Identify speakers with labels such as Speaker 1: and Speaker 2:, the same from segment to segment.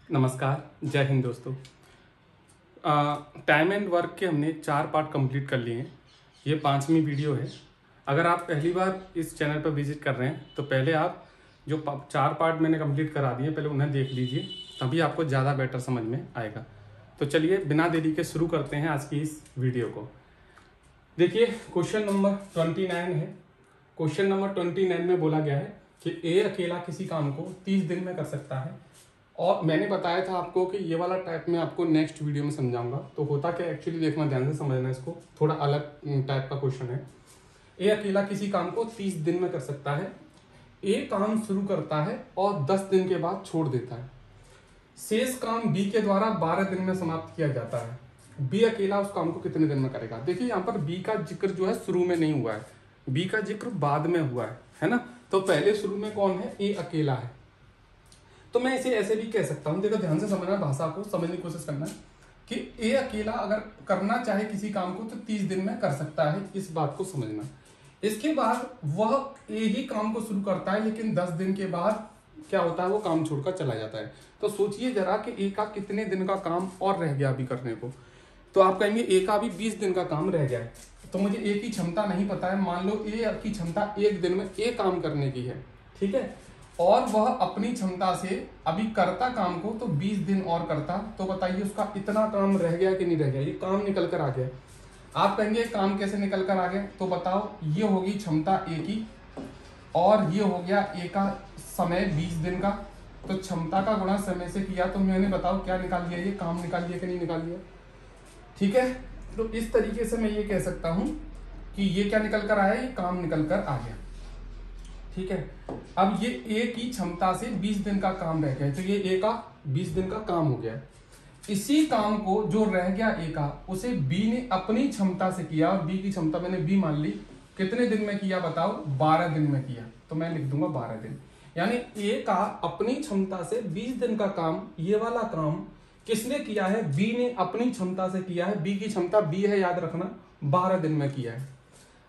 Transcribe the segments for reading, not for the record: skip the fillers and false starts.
Speaker 1: नमस्कार, जय हिंद दोस्तों। टाइम एंड वर्क के हमने 4 पार्ट कंप्लीट कर लिए हैं। ये 5वीं वीडियो है। अगर आप पहली बार इस चैनल पर विजिट कर रहे हैं तो पहले आप जो 4 पार्ट मैंने कंप्लीट करा दिए पहले उन्हें देख लीजिए, तभी आपको ज़्यादा बेटर समझ में आएगा। तो चलिए बिना देरी के शुरू करते हैं आज की इस वीडियो को। देखिए क्वेश्चन नंबर 29 है। क्वेश्चन नंबर 29 में बोला गया है कि ए अकेला किसी काम को 30 दिन में कर सकता है। और मैंने बताया था आपको कि ये वाला टाइप में आपको नेक्स्ट वीडियो में समझाऊंगा। तो होता क्या एक्चुअली देखना, ध्यान से समझना, इसको थोड़ा अलग टाइप का क्वेश्चन है। ए अकेला किसी काम को 30 दिन में कर सकता है। ए काम शुरू करता है और 10 दिन के बाद छोड़ देता है। शेष काम बी के द्वारा 12 दिन में समाप्त किया जाता है। बी अकेला उस काम को कितने दिन में करेगा? देखिए यहाँ पर बी का जिक्र जो है शुरू में नहीं हुआ है, बी का जिक्र बाद में हुआ है ना। तो पहले शुरू में कौन है? ए अकेला है। तो मैं इसे ऐसे भी कह सकता हूं, देखो ध्यान से समझना, भाषा को समझने की कोशिश करना कि ए अकेला अगर करना चाहे किसी काम को तो 30 दिन में कर सकता है, इस बात को समझना। इसके बाद वह ए ही काम को शुरू करता है, लेकिन 10 दिन के बाद क्या होता है? वो काम छोड़कर चला जाता है। तो सोचिए जरा कि ए का कितने दिन का काम और रह गया अभी करने को। तो आप कहेंगे ए का अभी 20 दिन का काम रह गया है। तो मुझे ए की क्षमता नहीं पता है। मान लो ए की क्षमता 1 दिन में ए काम करने की है, ठीक है, और वह अपनी क्षमता से अभी करता काम को तो 20 दिन और करता, तो बताइए उसका इतना काम रह गया कि नहीं रह गया? ये काम निकल कर आ गया। आप कहेंगे काम कैसे निकल कर आ गया? तो बताओ, ये होगी क्षमता ए की और ये हो गया ए का समय 20 दिन का। तो क्षमता का गुणा समय से किया तो मैंने बताओ क्या निकाल लिया? ये काम निकाल लिया कि नहीं निकाल लिया? ठीक है, तो इस तरीके से मैं ये कह सकता हूं कि ये क्या निकल कर आया? ये काम निकल कर आ गया, ठीक है। अब ये ए की क्षमता से 20 दिन का काम रह गया, तो ये ए का 20 दिन का काम हो गया। इसी काम को जो रह गया ए का, उसे बी ने अपनी क्षमता से किया और बी की क्षमता मैंने बी मान ली। कितने दिन में किया बताओ? 12 दिन में किया। तो मैं लिख दूंगा 12 दिन। यानी ए का अपनी क्षमता से 20 दिन का काम, ये वाला काम किसने किया है? बी ने अपनी क्षमता से किया है। बी की क्षमता बी है, याद रखना, 12 दिन में किया है।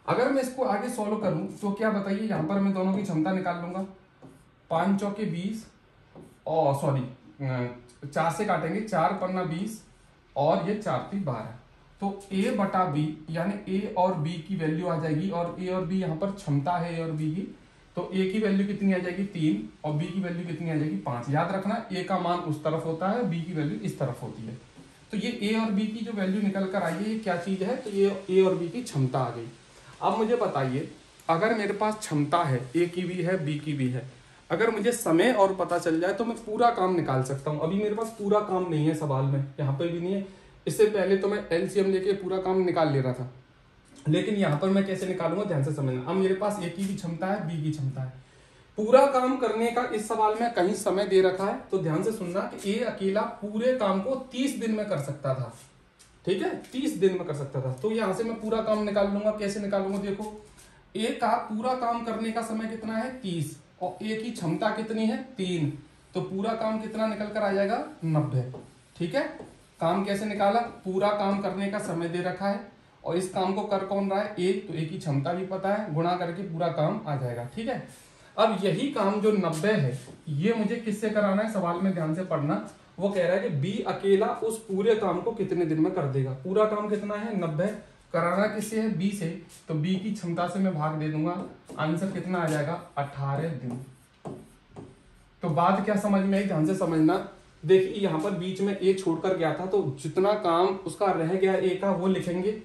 Speaker 1: अगर मैं इसको आगे सॉल्व करूं तो क्या बताइए, यहां पर मैं दोनों की क्षमता निकाल लूंगा। 5 चौके 20 और सॉरी 4 से काटेंगे, 4 पन्ना 20 और ये 4 3 12। तो a बटा बी यानी a और b की वैल्यू आ जाएगी, और a और b यहाँ पर क्षमता है a और b की। तो a की वैल्यू कितनी आ जाएगी? 3 और b की वैल्यू कितनी आ जाएगी? 5। याद रखना a का मान उस तरफ होता है, b की वैल्यू इस तरफ होती है। तो ये a और b की जो वैल्यू निकल कर आई है, ये क्या चीज है? तो ये a और b की क्षमता आ गई। अब मुझे बताइए, अगर मेरे पास क्षमता है, ए की भी है बी की भी है, अगर मुझे समय और पता चल जाए तो मैं पूरा काम निकाल सकता हूं। अभी मेरे पास पूरा काम नहीं है, सवाल में यहाँ पे भी नहीं है। इससे पहले तो मैं एलसीएम लेके पूरा काम निकाल ले रहा था, लेकिन यहाँ पर मैं कैसे निकालूंगा? ध्यान से समझना। अब मेरे पास ए की भी क्षमता है, बी की क्षमता है। पूरा काम करने का इस सवाल में कहीं समय दे रखा है, तो ध्यान से सुनना कि ए अकेला पूरे काम को 30 दिन में कर सकता था, ठीक है, 30 दिन में कर सकता था। तो यहां से मैं पूरा काम निकाल लूंगा। कैसे निकालूंगा? देखो, ए का पूरा काम करने का समय कितना है? 30, और ए की क्षमता कितनी है? 3। तो पूरा काम कितना निकल कर आ जाएगा? 90। ठीक है, काम कैसे निकाला? पूरा काम करने का समय दे रखा है और इस काम को कर कौन रहा है? ए, तो ए की क्षमता भी पता है, गुणा करके पूरा काम आ जाएगा। ठीक है, अब यही काम जो 90 है, ये मुझे किससे कराना है? सवाल में ध्यान से पढ़ना। वो कह रहा है कि बी अकेला उस पूरे काम को कितने दिन में कर देगा? पूरा काम कितना है? 90। कराना किससे है? बी से। तो बी की क्षमता से मैं भाग दे दूंगा, आंसर कितना आ जाएगा? 18 दिन। तो बात क्या समझ में आई? ध्यान से समझना। देखिए यहाँ पर बीच में ए छोड़कर गया था, तो जितना काम उसका रह गया ए का वो लिखेंगे।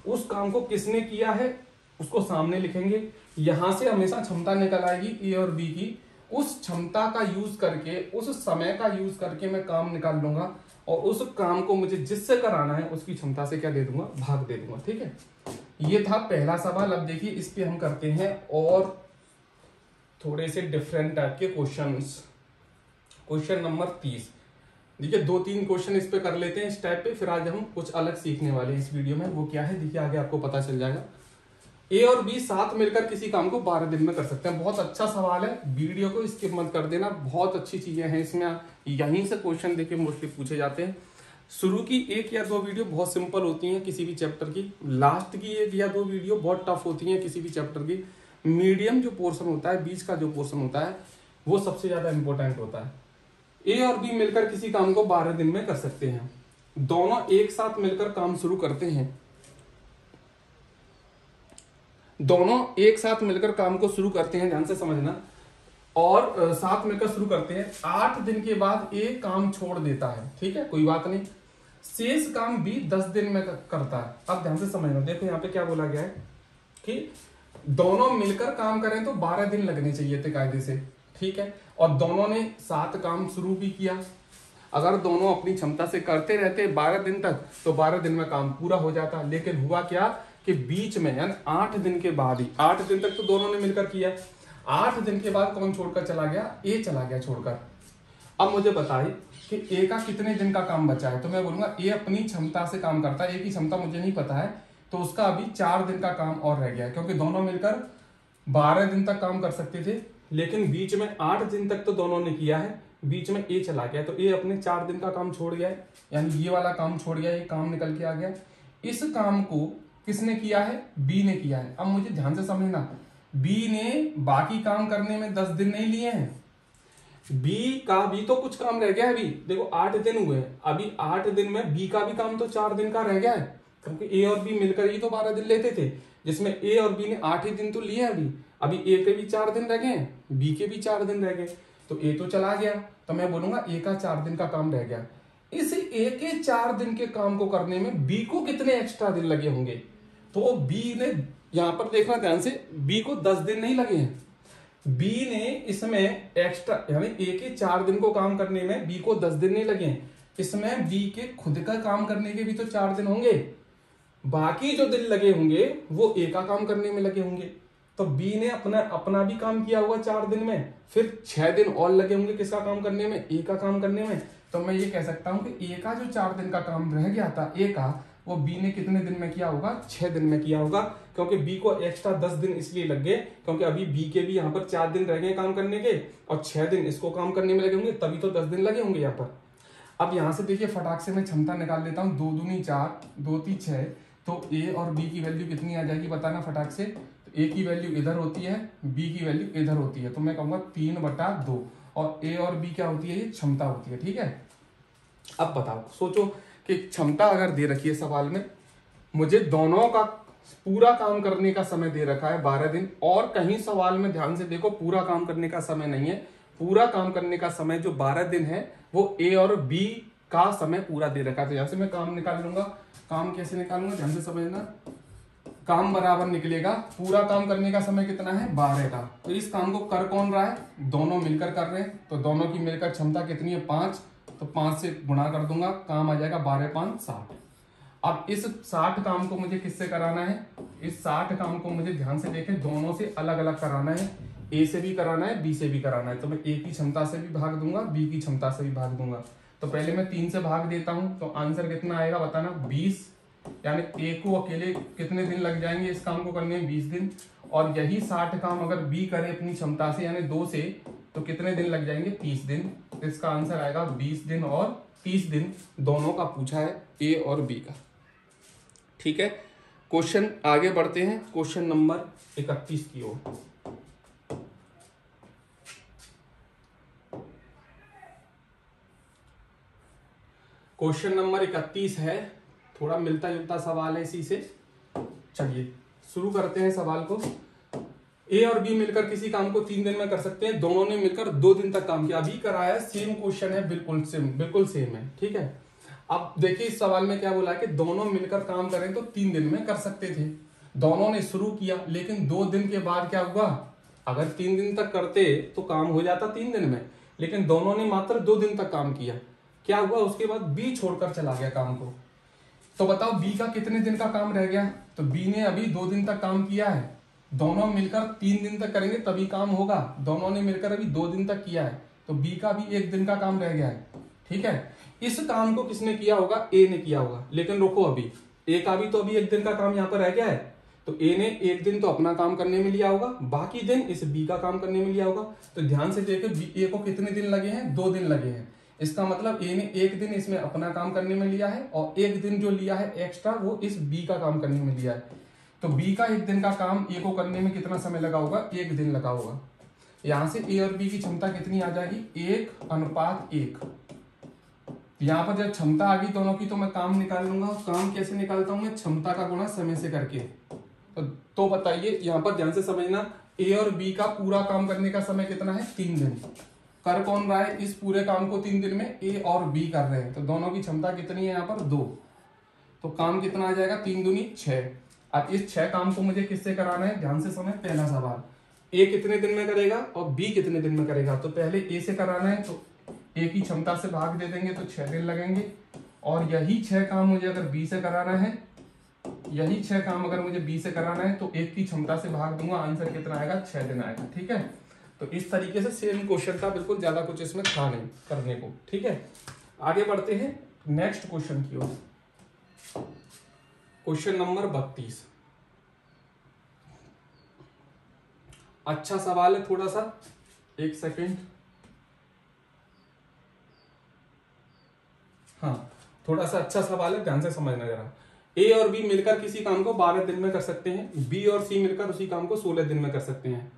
Speaker 1: उस काम को किसने किया है उसको सामने लिखेंगे। यहां से हमेशा क्षमता निकल आएगी ए और बी की। उस क्षमता का यूज करके, उस समय का यूज करके मैं काम निकाल लूंगा, और उस काम को मुझे जिससे कराना है उसकी क्षमता से क्या दे दूंगा? भाग दे दूंगा। ठीक है, ये था पहला सवाल। अब देखिए इस पे हम करते हैं और थोड़े से डिफरेंट टाइप के क्वेश्चंस। Question number 30। देखिए 2-3 क्वेश्चन इस पे कर लेते हैं इस टाइप पे, फिर आज हम कुछ अलग सीखने वाले हैं इस वीडियो में। वो क्या है देखिए आगे आपको पता चल जाएगा। ए और बी साथ मिलकर किसी काम को 12 दिन में कर सकते हैं। बहुत अच्छा सवाल है, वीडियो को स्किप मत कर देना, बहुत अच्छी चीजें हैं इसमें। यहीं से क्वेश्चन देखिए मोस्टली पूछे जाते हैं। शुरू की 1 या 2 वीडियो बहुत सिंपल होती हैं किसी भी चैप्टर की, लास्ट की 1 या 2 वीडियो बहुत टफ होती हैं किसी भी चैप्टर की। मीडियम जो पोर्शन होता है, बीच का जो पोर्शन होता है, वो सबसे ज्यादा इंपॉर्टेंट होता है। ए और बी मिलकर किसी काम को 12 दिन में कर सकते हैं। दोनों एक साथ मिलकर काम शुरू करते हैं, दोनों एक साथ मिलकर काम को शुरू करते हैं, ध्यान से समझना, और साथ मिलकर शुरू करते हैं। 8 दिन के बाद ए काम छोड़ देता है, ठीक है, कोई बात नहीं। शेष काम बी 10 दिन में करता है। अब ध्यान से समझना, देखो यहाँ पे क्या बोला गया है कि दोनों मिलकर काम करें तो 12 दिन लगने चाहिए थे कायदे से, ठीक है, और दोनों ने साथ काम शुरू भी किया। अगर दोनों अपनी क्षमता से करते रहते 12 दिन तक तो 12 दिन में काम पूरा हो जाता। लेकिन हुआ क्या कि बीच में यानी 8 दिन के बाद ही, 8 दिन तक तो दोनों ने मिलकर किया, 8 दिन के बाद कौन छोड़कर चला गया? ए चला गया छोड़कर। अब मुझे बताइए कि ए का कितने दिन का काम बचा है, तो मैं बोलूंगा ए अपनी क्षमता से काम करता है। ए की क्षमता मुझे नहीं पता है, तो उसका अभी 4 दिन का काम और रह गया है, क्योंकि दोनों मिलकर 12 दिन तक काम कर सकते थे, लेकिन बीच में 8 दिन तक तो दोनों ने किया है, बीच में ए चला गया, तो ए अपने 4 दिन का काम छोड़ गया है, यानी ये वाला काम छोड़ गया, ये काम निकल के आ गया। इस काम को किसने किया है? बी ने किया है। अब मुझे ध्यान से समझना, बी ने बाकी काम करने में 10 दिन नहीं लिए हैं, बी का भी तो कुछ काम रह गया है। अभी देखो 8 दिन हुए हैं, अभी 8 दिन में बी का भी काम तो 4 दिन का रह गया है, क्योंकि ए और बी मिलकर ही तो 12 दिन लेते थे, जिसमें ए और बी ने 8 ही दिन तो लिए अभी अभी ए के भी 4 दिन रह गए, बी के भी 4 दिन रह गए, तो ए तो चला गया, तो मैं बोलूंगा ए का 4 दिन का काम रह गया। इस ए के 4 दिन के काम को करने में बी को कितने एक्स्ट्रा दिन लगे होंगे? तो बी ने, यहां पर देखना ध्यान से, बी को 10 दिन नहीं लगे हैं, बी ने इसमें एक्स्ट्रा यानी ए के 4 दिन को काम करने में बी को 10 दिन नहीं लगे हैं, इसमें बी के खुद का काम करने के भी तो 4 दिन होंगे, बाकी जो दिन लगे होंगे वो ए का काम करने में लगे होंगे। तो बी ने अपना भी काम किया होगा 4 दिन में, फिर 6 दिन और लगे होंगे किसका काम करने में? ए का काम करने में। तो मैं ये कह सकता हूं कि ए का जो 4 दिन का काम रह गया था ए का, वो बी ने कितने दिन में किया होगा? 6 दिन में किया होगा, क्योंकि बी को एक्स्ट्रा 10 दिन इसलिए लग गए क्योंकि अभी बी के भी यहाँ पर 4 दिन रह गए काम करने के, और 6 दिन इसको काम करने में लगे होंगे, तभी तो 10 दिन लगे होंगे यहाँ पर। अब यहाँ से देखिए फटाक से मैं क्षमता निकाल लेता हूँ, 2 दूनी 4, 2 3 6, तो ए और बी की वैल्यू कितनी आ जाएगी बताना फटाक से। तो ए की वैल्यू इधर होती है, बी की वैल्यू इधर होती है, तो मैं कहूंगा 3/2, और ए और बी क्या होती है? ये क्षमता होती है, ठीक है। अब बताओ, सोचो कि क्षमता अगर दे रखी है सवाल में, मुझे दोनों का पूरा काम करने का समय दे रखा है 12 दिन, और कहीं सवाल में ध्यान से देखो पूरा काम करने का समय नहीं है, पूरा काम करने का समय जो 12 दिन है वो ए और बी का समय पूरा दे रखा है। तो यहां से मैं काम निकाल लूंगा, काम कैसे निकालूंगा ध्यान से समझना, काम बराबर निकलेगा, पूरा काम करने का समय कितना है? 12 का। तो इस काम को कर कौन रहा है? दोनों मिलकर कर रहे हैं, तो दोनों की मिलकर क्षमता कितनी है? 5, तो 5 से गुणा कर दूंगा, काम आ जाएगा 12 5 60। अब इस 60 काम को मुझे किससे कराना है? इस 60 काम को मुझे ध्यान से देखें दोनों से अलग अलग कराना है, ए से भी कराना है, बी से भी कराना है। तो मैं ए की क्षमता से भी भाग दूंगा, बी की क्षमता से भी भाग दूंगा। तो पहले मैं 3 से भाग देता हूं, तो आंसर कितना आएगा बताना? 20, यानी ए को अकेले कितने दिन लग जाएंगे इस काम को करने में? 20 दिन। और यही 60 काम अगर बी करे अपनी क्षमता से यानी 2 से, तो कितने दिन लग जाएंगे? 30 दिन। तो इसका आंसर आएगा 20 दिन और 30 दिन, दोनों का पूछा है ए और बी का, ठीक है। क्वेश्चन आगे बढ़ते हैं, क्वेश्चन नंबर 31 की ओर। क्वेश्चन नंबर 31 है, थोड़ा मिलता जुलता सवाल है इसी से। चलिए शुरू करते हैं सवाल को। ए और बी मिलकर किसी काम को 3 दिन में कर सकते हैं, दोनों ने मिलकर 2 दिन तक काम किया। अभी कराया सेम क्वेश्चन है, बिल्कुल सेम है, ठीक है। अब देखिए इस सवाल में क्या बोला है कि दोनों मिलकर काम करें तो 3 दिन में कर सकते थे। दोनों ने शुरू किया, लेकिन 2 दिन के बाद क्या हुआ? अगर 3 दिन तक करते तो काम हो जाता 3 दिन में, लेकिन दोनों ने मात्र 2 दिन तक काम किया। क्या हुआ? उसके बाद बी छोड़कर चला गया काम को। तो बताओ बी का कितने दिन का काम रह गया? तो बी ने अभी 2 दिन तक काम किया है, दोनों मिलकर 3 दिन तक करेंगे तभी काम होगा। दोनों ने मिलकर अभी 2 दिन तक किया है, तो बी का भी 1 दिन का काम रह गया है, ठीक है। इस काम को किसने किया होगा? ए ने किया होगा। लेकिन रुको, अभी ए का भी तो अभी 1 दिन का काम यहाँ पर रह गया है, तो ए ने 1 दिन तो अपना काम करने में लिया होगा, बाकी दिन इस बी का काम करने में लिया होगा। तो ध्यान से देखें ए को कितने दिन लगे हैं? 2 दिन लगे हैं। इसका मतलब ए ने 1 दिन इसमें अपना काम करने में लिया है, और 1 दिन जो लिया है एक्स्ट्रा वो इस बी का काम करने में लिया है। तो बी का 1 दिन का काम ए को करने में कितना समय लगा होगा? 1 दिन लगा होगा। यहां से ए और बी की क्षमता कितनी आ जाएगी, 1:1। यहां पर जब क्षमता आ गई दोनों की तो मैं काम निकाल लूंगा। काम कैसे निकालता हूं मैं, क्षमता का गुणा समय से करके। तो बताइए यहां पर ध्यान से समझना, ए और बी का पूरा काम करने का समय कितना है, 3 दिन। कर कौन रहा है इस पूरे काम को 3 दिन में, ए और बी कर रहे हैं, तो दोनों की क्षमता कितनी है यहाँ पर, 2। तो काम कितना आ जाएगा, 3 दूनी 6। अब इस 6 काम को मुझे किससे कराना है, ध्यान से समझ। पहला सवाल, ए कितने दिन में करेगा और बी कितने दिन में करेगा। तो पहले ए से कराना है, तो ए की क्षमता से भाग दे देंगे तो 6 दिन लगेंगे। और यही 6 काम मुझे अगर बी से कराना है, यही 6 काम अगर मुझे बी से कराना है तो एक की क्षमता से भाग दूंगा, आंसर कितना आएगा, 6 दिन आएगा। ठीक है, तो इस तरीके से सेम क्वेश्चन था, बिल्कुल ज्यादा कुछ इसमें था नहीं करने को। ठीक है, आगे बढ़ते हैं नेक्स्ट क्वेश्चन की ओर। Question number 32। अच्छा सवाल है थोड़ा सा, एक सेकेंड। हाँ, थोड़ा सा अच्छा सवाल है, ध्यान से समझना जरा। ए और बी मिलकर किसी काम को 12 दिन में कर सकते हैं, बी और सी मिलकर उसी काम को 16 दिन में कर सकते हैं।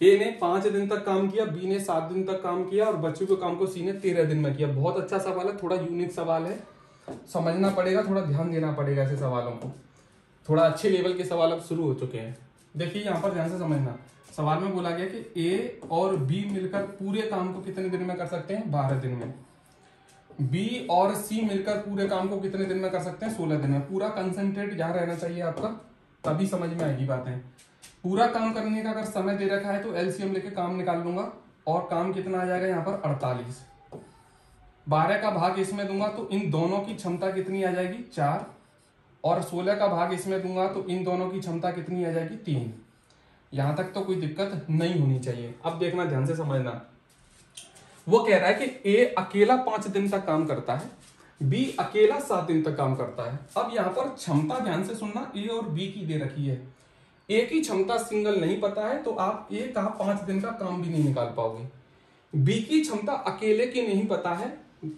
Speaker 1: ए ने 5 दिन तक काम किया, बी ने 7 दिन तक काम किया और बचे हुए काम को सी ने 13 दिन में किया। बहुत अच्छा सवाल है, थोड़ा यूनिक सवाल है, समझना पड़ेगा, थोड़ा ध्यान देना पड़ेगा ऐसे सवालों को। थोड़ा अच्छे लेवल के सवाल अब शुरू हो चुके हैं। देखिए यहाँ पर ध्यान से समझना, सवाल में बोला गया कि ए और बी मिलकर पूरे काम को कितने दिन में कर सकते हैं, 12 दिन में। बी और सी मिलकर पूरे काम को कितने दिन में कर सकते हैं, 16 दिन में। पूरा कंसंट्रेट यहाँ रहना चाहिए आपका, तभी समझ में आएगी बातें। पूरा काम करने का अगर समय दे रखा है तो एलसीएम लेके काम निकाल लूंगा, और काम कितना आ जाएगा यहाँ पर, 48। 12 का भाग इसमें दूंगा तो इन दोनों की क्षमता कितनी आ जाएगी, 4। और 16 का भाग इसमें दूंगा तो इन दोनों की क्षमता कितनी आ जाएगी, 3। यहां तक तो कोई दिक्कत नहीं होनी चाहिए। अब देखना, ध्यान से समझना, वो कह रहा है कि ए अकेला 5 दिन तक काम करता है, बी अकेला 7 दिन तक काम करता है। अब यहां पर क्षमता ध्यान से सुनना, ए और बी की दे रखी है। ए की क्षमता सिंगल नहीं पता है तो आप ए का 5 दिन का काम भी नहीं निकाल पाओगे। बी की क्षमता अकेले की नहीं पता है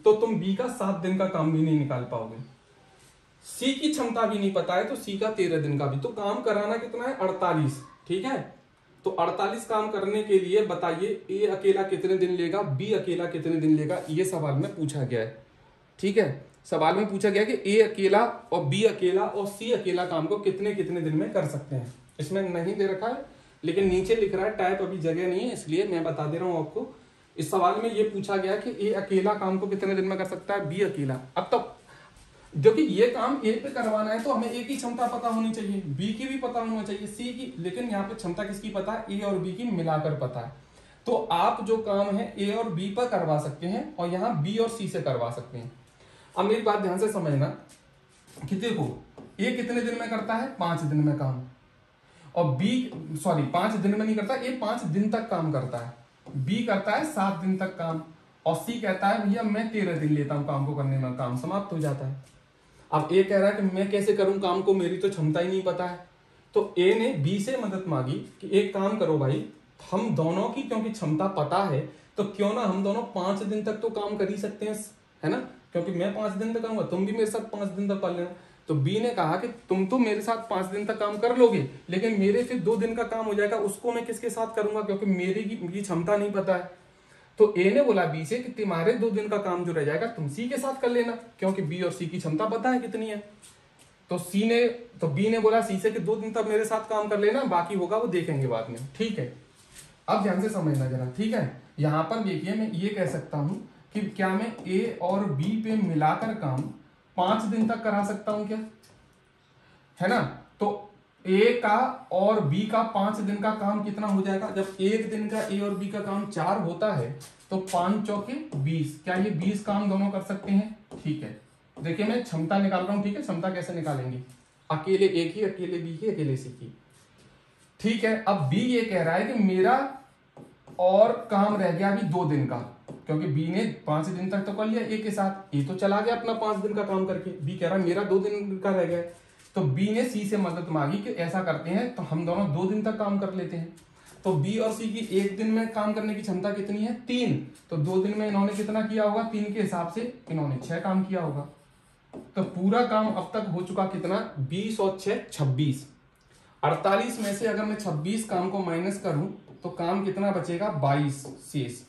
Speaker 1: तो तुम बी का 7 दिन का काम भी नहीं निकाल पाओगे। सी की क्षमता भी नहीं पता है तो सी का 13 दिन का भी। तो काम कराना कितना है, 48। ठीक है, तो 48 काम करने के लिए बताइए ए अकेला कितने दिन लेगा, बी अकेला कितने दिन लेगा, ये सवाल में पूछा गया है। ठीक है, सवाल में पूछा गया कि ए अकेला और बी अकेला और सी अकेला काम को कितने कितने दिन में कर सकते हैं। इसमें नहीं दे रखा है लेकिन नीचे लिख रहा है, टाइप अभी जगह नहीं है इसलिए मैं बता दे रहा हूं आपको। इस सवाल में ये पूछा गया कि ए अकेला काम को कितने दिन में कर सकता है, बी अकेला। अब तक क्योंकि ये काम ए पे करवाना है तो हमें ए की क्षमता पता होनी चाहिए, बी की भी पता होना चाहिए, सी की, लेकिन यहाँ पे क्षमता किसकी पता है, ए और बी की मिलाकर पता है। तो आप जो काम है ए और बी पर करवा सकते हैं और यहाँ बी और सी से करवा सकते हैं। अब मेरी बात ध्यान से समझना कि देखो ए कितने दिन में करता है, 5 दिन में काम, और बी 5 दिन में नहीं करता, ए 5 दिन तक काम करता है, बी करता है 7 दिन तक काम, और सी कहता है भैया मैं 13 दिन लेता हूं काम को करने में, काम समाप्त हो जाता है। अब ए कह रहा है कि मैं कैसे करूं काम को, मेरी तो क्षमता ही नहीं पता है। तो ए ने बी से मदद मांगी कि एक काम करो भाई, हम दोनों की क्योंकि क्षमता पता है तो क्यों ना हम दोनों 5 दिन तक तो काम कर ही सकते हैं, है ना, क्योंकि मैं 5 दिन तक करूंगा, तुम भी मेरे साथ 5 दिन तक कर लेना। तो बी ने कहा कि तुम तो मेरे साथ 5 दिन तक काम कर लोगे लेकिन मेरे फिर 2 दिन का काम हो जाएगा, उसको मैं किसके साथ करूंगा क्योंकि मेरी क्षमता नहीं पता है। तो ए ने बोला बी से कि तुम्हारे 2 दिन का काम जो रह जाएगा तुम सी के साथ कर लेना, क्योंकि बी और सी की क्षमता पता है कितनी है। तो बी ने बोला सी से कि 2 दिन तक मेरे साथ काम कर लेना, बाकी होगा वो देखेंगे बाद में। ठीक है, अब ध्यान से समझना जरा। ठीक है, यहां पर देखिए मैं ये कह सकता हूं कि क्या मैं ए और बी पे मिलाकर काम 5 दिन तक करा सकता हूं क्या, है ना। तो ए का और बी का 5 दिन का काम कितना हो जाएगा, जब एक दिन का ए और बी का काम 4 होता है तो 5 चौके 20, क्या ये 20 काम दोनों कर सकते हैं। ठीक है, देखिए मैं क्षमता निकाल रहा हूं। ठीक है, क्षमता कैसे निकालेंगे, अकेले ए की, अकेले बी की, अकेले सी की। ठीक है, अब बी ये कह रहा है कि मेरा और काम रह गया अभी 2 दिन का, क्योंकि बी ने 5 दिन तक तो कर लिया ए के साथ, ए तो चला गया अपना 5 दिन का काम करके, बी कह रहा है मेरा 2 दिन का रह गया। तो बी ने सी से मदद मांगी कि ऐसा करते हैं तो हम दोनों 2 दिन तक काम कर लेते हैं। तो बी और सी की एक दिन में काम करने की क्षमता कितनी है, 3। तो 2 दिन में इन्होंने कितना किया होगा, 3 के हिसाब से इन्होंने 6 काम किया होगा। तो पूरा काम अब तक हो चुका कितना, 20 और 6 26। 48 में से अगर मैं 26 काम को माइनस करूं तो काम कितना बचेगा 22 शेष।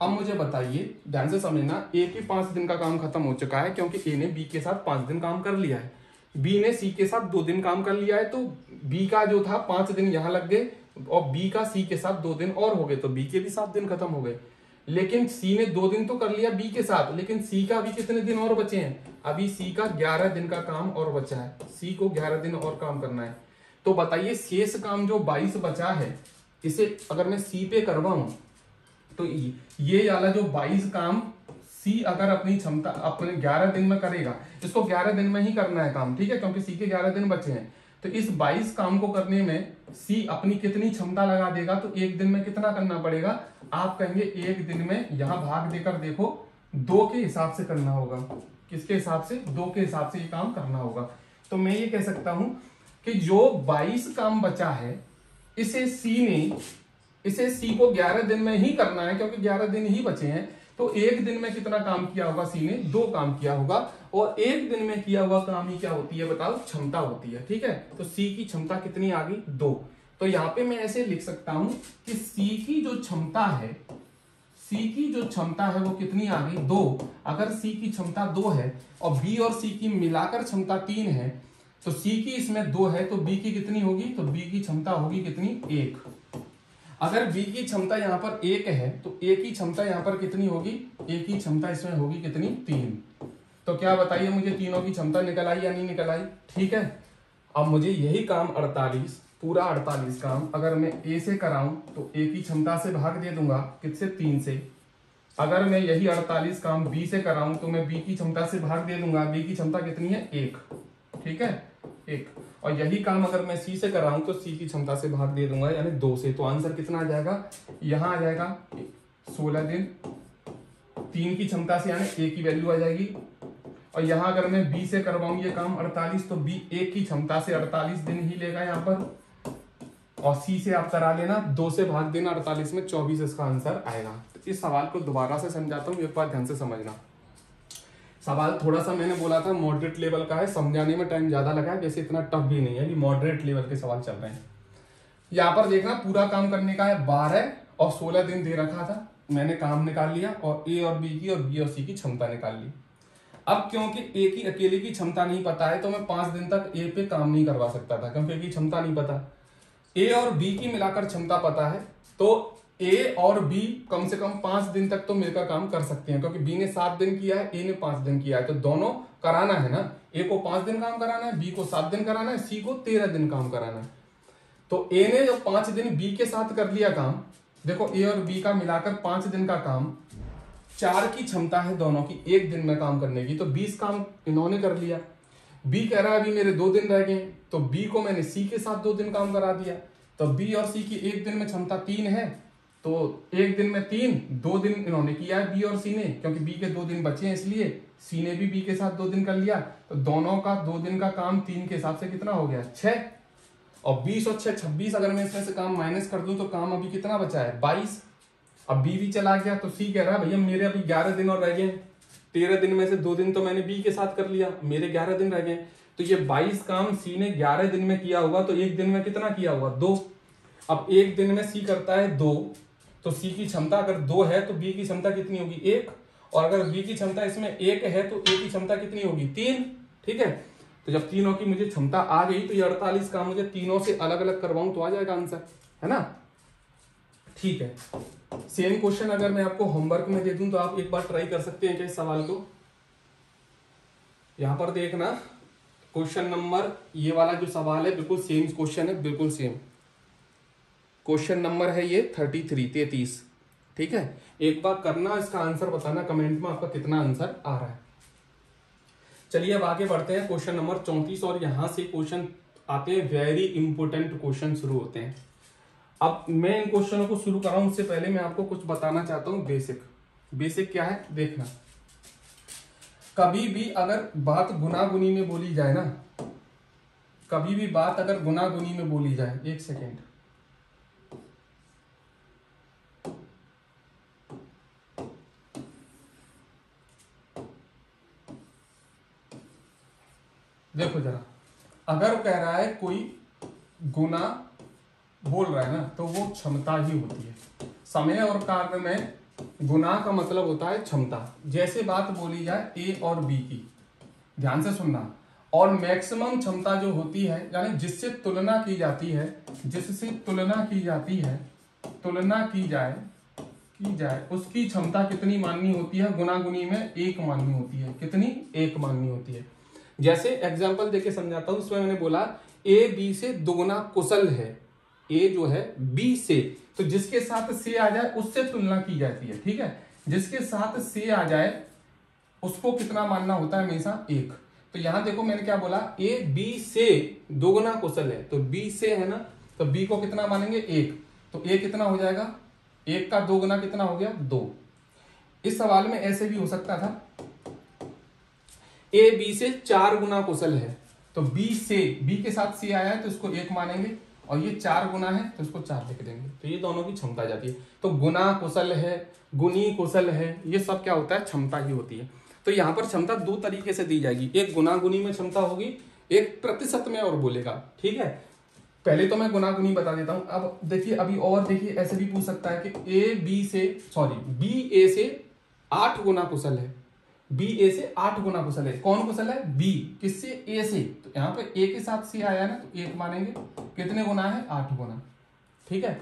Speaker 1: अब मुझे बताइए, ध्यान से समझना, ए के 5 दिन का काम खत्म हो चुका है क्योंकि ए ने बी के साथ 5 दिन काम कर लिया है, बी ने सी के साथ 2 दिन काम कर लिया है, तो बी का जो था 5 दिन यहां लग गए और बी का सी के साथ 2 दिन और हो गए, तो बी के भी 7 दिन खत्म हो गए। लेकिन सी ने 2 दिन तो कर लिया बी के साथ, लेकिन सी का अभी कितने दिन और बचे हैं? अभी सी का 11 दिन का काम और बचा है, सी को 11 दिन और काम करना है। तो बताइए शेष काम जो 22 बचा है, इसे अगर मैं सी पे करवाऊं तो ये वाला जो 22 काम सी अगर अपनी क्षमता अपने 11 दिन में करेगा, इसको 11 दिन में ही करना है काम, ठीक है, क्योंकि सी के 11 दिन बचे हैं। तो इस 22 काम को करने में सी अपनी कितनी क्षमता लगा देगा? तो एक दिन में कितना करना पड़ेगा? आप कहेंगे एक दिन में, यहां भाग देकर देखो, 2 के हिसाब से करना होगा। किसके हिसाब से? 2 के हिसाब से ये काम करना होगा। तो मैं ये कह सकता हूं कि जो 22 काम बचा है इसे सी को 11 दिन में ही करना है, क्योंकि 11 दिन ही बचे हैं। तो एक दिन में कितना काम किया होगा? सी ने 2 काम किया होगा, और एक दिन में किया हुआ काम ही क्या होती है बताओ? क्षमता होती है, ठीक है। तो सी की क्षमता कितनी आ गई? 2। तो यहां पे मैं ऐसे लिख सकता हूं कि सी की जो क्षमता है वो कितनी आ गई? 2। अगर सी की क्षमता 2 है और बी और सी की मिलाकर क्षमता 3 है, तो सी की इसमें 2 है, तो बी की कितनी होगी? तो बी की क्षमता होगी कितनी? 1। अगर बी की क्षमता यहां पर 1 है तो ए की क्षमता यहां पर कितनी होगी? ए की क्षमता इसमें होगी कितनी? 3। तो क्या बताइए मुझे, तीनों की क्षमता निकल आई या नहीं निकल आई? ठीक है। अब मुझे यही काम 48 पूरा 48 काम अगर मैं ए से कराऊं तो ए की क्षमता से भाग दे दूंगा, किससे? 3 से। अगर मैं यही 48 काम बी से कराऊं तो मैं बी की क्षमता से भाग दे दूंगा, बी की क्षमता कितनी है? 1। ठीक है, 1। और यही काम अगर मैं सी से कराऊं तो सी की क्षमता से भाग दे दूंगा, यानी 2 से। तो आंसर कितना आ जाएगा? यहां आ जाएगा 16 दिन 3 की क्षमता से, यानी ए की वैल्यू आ जाएगी। और यहां अगर मैं बी से करवाऊं ये काम 48, तो बी ए की क्षमता से 48 दिन ही लेगा यहां पर। और सी से आप करा लेना, 2 से भाग देना 48 में, 24 इसका आंसर आएगा। तो इस सवाल को दोबारा से समझाता हूं, एक बार ध्यान से समझना। सवाल थोड़ा सा मैंने बोला था मॉडरेट लेवल का है, समझाने में टाइम ज्यादा लगा है, वैसे इतना टफ भी नहीं है कि मॉडरेट लेवल के सवाल चल रहे हैं। यहाँ पर देखना पूरा काम करने का है 12 और 16 दिन दे रखा था, मैंने काम निकाल लिया और ए और बी की और बी और सी की क्षमता निकाल ली। अब क्योंकि ए की अकेले की क्षमता नहीं पता है तो मैं 5 दिन तक ए पे काम नहीं करवा सकता था, क्योंकि ए की क्षमता नहीं पता। ए और बी की मिलाकर क्षमता पता है, तो ए और बी कम से कम 5 दिन तक तो मिलकर काम कर सकते हैं, क्योंकि बी ने 7 दिन किया है, ए ने 5 दिन किया है, तो दोनों कराना है ना। ए को 5 दिन काम कराना है, बी को 7 दिन कराना है, सी को 13 दिन काम कराना है। तो ए ने जो 5 दिन बी के साथ कर लिया काम, देखो ए और बी का मिलाकर 5 दिन का काम, 4 की क्षमता है दोनों की एक दिन में काम करने की, तो 20 काम इन्होंने कर लिया। बी कह रहा है अभी मेरे 2 दिन रह गए, तो बी को मैंने सी के साथ 2 दिन काम करा दिया। तो बी और सी की एक दिन में क्षमता 3 है, तो एक दिन में 3, 2 दिन इन्होंने किया है बी और सी ने, क्योंकि बी के 2 दिन बचे हैं इसलिए सी ने भी बी के साथ 2 दिन कर लिया। तो दोनों का 2 दिन का काम 3 के हिसाब से कितना हो गया? 6। और 20 और 6 26, अगर मैं इसमें से काम माइनस कर दूं तो काम अभी कितना बचा है? 22। अब बी भी चला गया, तो सी कह रहा है भैया मेरे अभी 11 दिन और रह गए, 13 दिन में से 2 दिन तो मैंने बी के साथ कर लिया, मेरे 11 दिन रह गए। तो ये 22 काम सी ने 11 दिन में किया होगा, तो एक दिन में कितना किया होगा? 2। अब एक दिन में सी करता है 2, तो सी की क्षमता अगर 2 है तो बी की क्षमता कितनी होगी? 1। और अगर बी की क्षमता इसमें 1 है तो ए की क्षमता कितनी होगी? 3। ठीक है, तो जब तीनों की मुझे क्षमता आ गई तो ये 48 काम मुझे तीनों से अलग अलग करवाऊं तो आ जाएगा आंसर, है ना। ठीक है, सेम क्वेश्चन अगर मैं आपको होमवर्क में दे दूं तो आप एक बार ट्राई कर सकते हैं क्या इस सवाल को। यहां पर देखना क्वेश्चन नंबर, ये वाला जो सवाल है बिल्कुल सेम क्वेश्चन है, बिल्कुल सेम क्वेश्चन नंबर है ये 33। ठीक है, एक बार करना, इसका आंसर बताना कमेंट में आपका कितना आंसर आ रहा है। चलिए अब आगे बढ़ते हैं, क्वेश्चन नंबर 34, और यहां से क्वेश्चन आते हैं, वेरी इंपोर्टेंट क्वेश्चन शुरू होते हैं। अब मैं इन क्वेश्चनों को शुरू कर रहा हूं, उससे पहले मैं आपको कुछ बताना चाहता हूं। बेसिक क्या है देखना। कभी भी अगर बात गुना-गुनी में बोली जाए ना, कभी भी बात अगर गुना-गुनी में बोली जाए, एक सेकेंड, देखो जरा, अगर कह रहा है कोई गुना बोल रहा है ना, तो वो क्षमता ही होती है। समय और कार्य में गुना का मतलब होता है क्षमता। जैसे बात बोली जाए ए और बी की, ध्यान से सुनना, और मैक्सिमम क्षमता जो होती है यानी जिससे तुलना की जाती है, जिससे तुलना की जाती है, तुलना की जाए उसकी क्षमता कितनी माननी होती है? गुनागुनी में एक माननी होती है। कितनी? एक माननी होती है। जैसे एग्जांपल देके समझाता हूं। इसमें मैंने बोला ए बी से दोगुना कुशल है। ए जो है बी से, तो जिसके साथ से आ जाए उससे तुलना की जाती है। ठीक है, जिसके साथ से आ जाए उसको कितना मानना होता है? हमेशा एक। तो यहां देखो मैंने क्या बोला, ए बी से दोगुना कुशल है, तो बी से है ना, तो बी को कितना मानेंगे? एक। तो ए कितना हो जाएगा? एक का दो गुना कितना हो गया? दो। इस सवाल में ऐसे भी हो सकता था, ए बी से चार गुना कुशल है, तो बी से, बी के साथ सी आया है तो इसको एक मानेंगे, और ये चार गुना है तो इसको चार लिख देंगे। तो ये दोनों की क्षमता जाती है। तो गुना कुशल है, गुनी कुशल है, ये सब क्या होता है? क्षमता ही होती है। तो यहाँ पर क्षमता दो तरीके से दी जाएगी, एक गुनागुनी में क्षमता होगी, एक प्रतिशत में और बोलेगा। ठीक है, पहले तो मैं गुनागुनी बता देता हूं। अब देखिए, अभी और देखिए, ऐसे भी पूछ सकता है कि ए बी से, सॉरी बी ए से 8 गुना कुशल है। बी ए से 8 गुना कुशल है। कौन कुशल है? बी। किससे? ए से। तो यहाँ पे ए के साथ सी आया ना, तो एक मानेंगे। कितने गुना है? 8 गुना। ठीक है,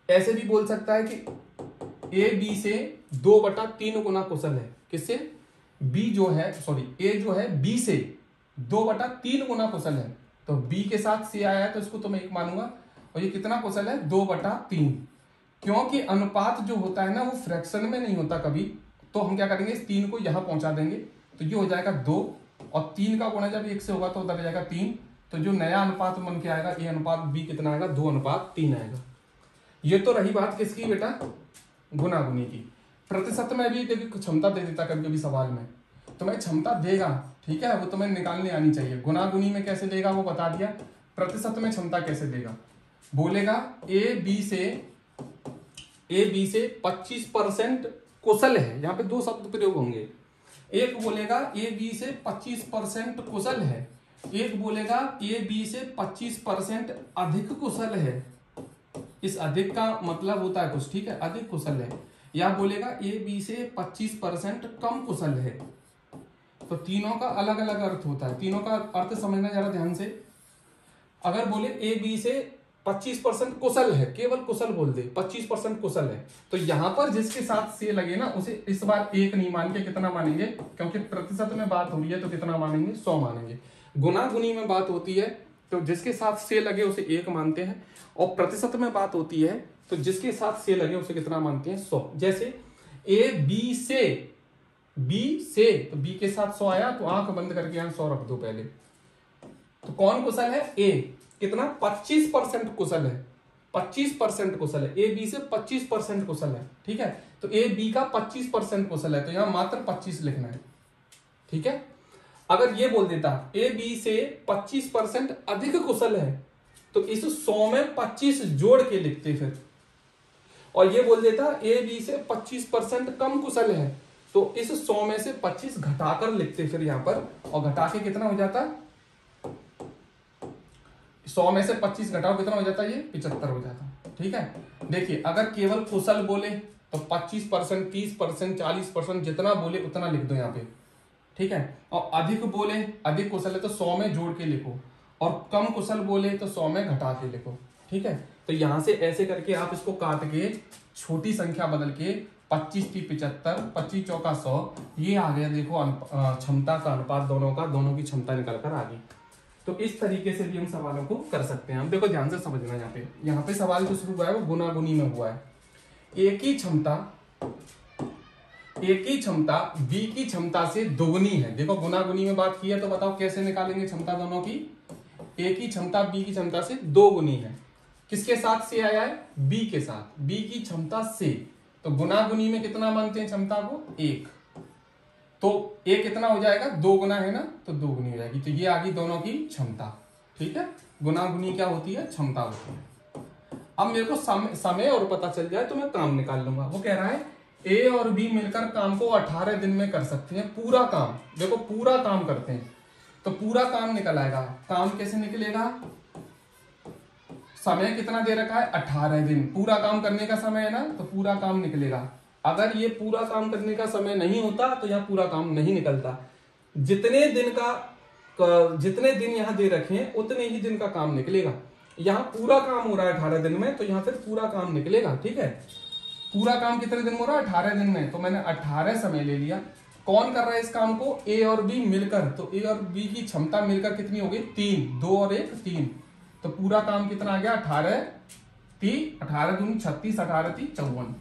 Speaker 1: ऐसे भी बोल सकता है कि ए बी से 2/3 गुना कुशल है। किससे? बी जो है, सॉरी ए जो है बी से 2/3 गुना कुशल है, तो बी के साथ सी आया है तो इसको तो मैं एक मानूंगा। और ये कितना कुशल है? 2/3। क्योंकि अनुपात जो होता है ना वो फ्रैक्शन में नहीं होता कभी, तो हम क्या करेंगे, इस 3 को यहां पहुंचा देंगे, तो ये हो जाएगा 2, और 3 का गुणा जब 1 से होगा तो उधर जाएगा 3। तो जो नया अनुपात बन के आएगा ए अनुपात बी कितना आएगा? 2:3 आएगा। ये तो रही बात किसकी बेटा? गुनागुनी की। प्रतिशत में भी देखिए क्षमता दे देता कभी कभी सवाल में, तो मैं क्षमता देगा, ठीक है, वो तुम्हें निकालने आनी चाहिए। गुनागुनी में कैसे देगा वो बता दिया, प्रतिशत में क्षमता कैसे देगा? बोलेगा ए बी से 25% कुशल है। यहाँ पे दो शब्द प्रयोग होंगे, एक बोलेगा ए बी से 25% कुशल है, एक बोलेगा ए बी से 25% अधिक कुशल है। इस अधिक का मतलब होता है कुछ, ठीक है, अधिक कुशल है। या बोलेगा ए बी से 25% कम कुशल है। तो तीनों का अलग अलग अर्थ होता है, तीनों का अर्थ समझना जरा ध्यान से। अगर बोले ए बी से 25% कुशल है, केवल कुशल बोल दे, 25% कुशल है, तो यहां पर जिसके साथ से लगे ना उसे इस बार एक नहीं मान के कितना मानेंगे? क्योंकि प्रतिशत में बात हो रही है तो कितना मानेंगे? 100 मानेंगे। गुनागुनी में बात होती है तो जिसके साथ से लगे उसे एक मानते हैं, और प्रतिशत में बात होती है तो जिसके साथ से लगे उसे कितना मानते हैं? 100। जैसे ए बी से, तो बी के साथ 100 आया तो आंख बंद करके यहां 100 रख दो पहले। तो कौन कुशल है? ए। कितना? 25% कुशल है, 25% कुशल है। ए बी से 25% कुशल है। ठीक है, तो ए बी का 25% कुशल है, तो यहां मात्र 25 लिखना है। ठीक है, अगर ये बोल देता ए बी से 25% अधिक कुशल है, तो इस 100 में 25 जोड़ के लिखते फिर। और ये बोल देता ए बी से 25% कम कुशल है, तो इस 100 में से 25 घटाकर लिखते फिर यहां पर, और घटा के कितना हो जाता? 100 में से 25 घटाओ कितना हो जाता? ये 75 हो जाता। ठीक है, देखिए अगर केवल कुशल बोले तो 25%, 30%, 40%, जितना बोले उतना लिख दो यहाँ पे। ठीक है, और अधिक बोले, अधिक कुशल है तो 100 में जोड़ के लिखो, और कम कुशल बोले तो 100 में घटा के लिखो। ठीक है, तो यहां से ऐसे करके आप इसको काट के छोटी संख्या बदल के 25 की 75, 25 चौका 100, ये आ गया। देखो क्षमता का अनुपात दोनों की क्षमता निकल कर आ गई। तो इस तरीके से भी हम सवालों को कर सकते हैं। हम देखो ध्यान से समझना, यहाँ पे सवाल जो शुरू हुआ है वो गुनागुनी में हुआ है। एक ही क्षमता बी की क्षमता से दोगुनी है। देखो गुनागुनी में बात की है तो बताओ कैसे निकालेंगे क्षमता दोनों की? एक ही क्षमता बी की क्षमता से दोगुनी है। किसके साथ से आया है? बी के साथ, बी की क्षमता से। तो गुनागुनी में कितना मानते हैं क्षमता को? एक। तो ए कितना हो जाएगा? 2 गुना है ना, तो 2 गुनी हो जाएगी। तो ये आ गई दोनों की क्षमता। ठीक है, गुनागुनी क्या होती है? क्षमता होती है। अब मेरे को समय और पता चल जाए तो मैं काम निकाल लूंगा। वो कह रहा है ए और बी मिलकर काम को 18 दिन में कर सकते हैं, पूरा काम। देखो पूरा काम करते हैं तो पूरा काम निकल आएगा। काम कैसे निकलेगा?
Speaker 2: समय कितना दे रखा है 18 दिन, पूरा काम करने का समय है ना, तो पूरा काम निकलेगा। अगर ये पूरा काम करने का समय नहीं होता तो यहाँ पूरा काम नहीं निकलता। जितने दिन यहाँ दे रखे हैं उतने ही दिन का काम निकलेगा। यहाँ पूरा काम हो रहा है 18 दिन में, तो यहाँ फिर पूरा काम निकलेगा। ठीक है, पूरा काम कितने दिन में हो रहा है 18 दिन में, तो मैंने 18 समय ले लिया। कौन कर रहा है इस काम को, ए और बी मिलकर, तो ए और बी की क्षमता मिलकर कितनी हो गई 3, 2 और 1 3, तो पूरा काम कितना आ गया 18 दूनी 36, 18 3 54,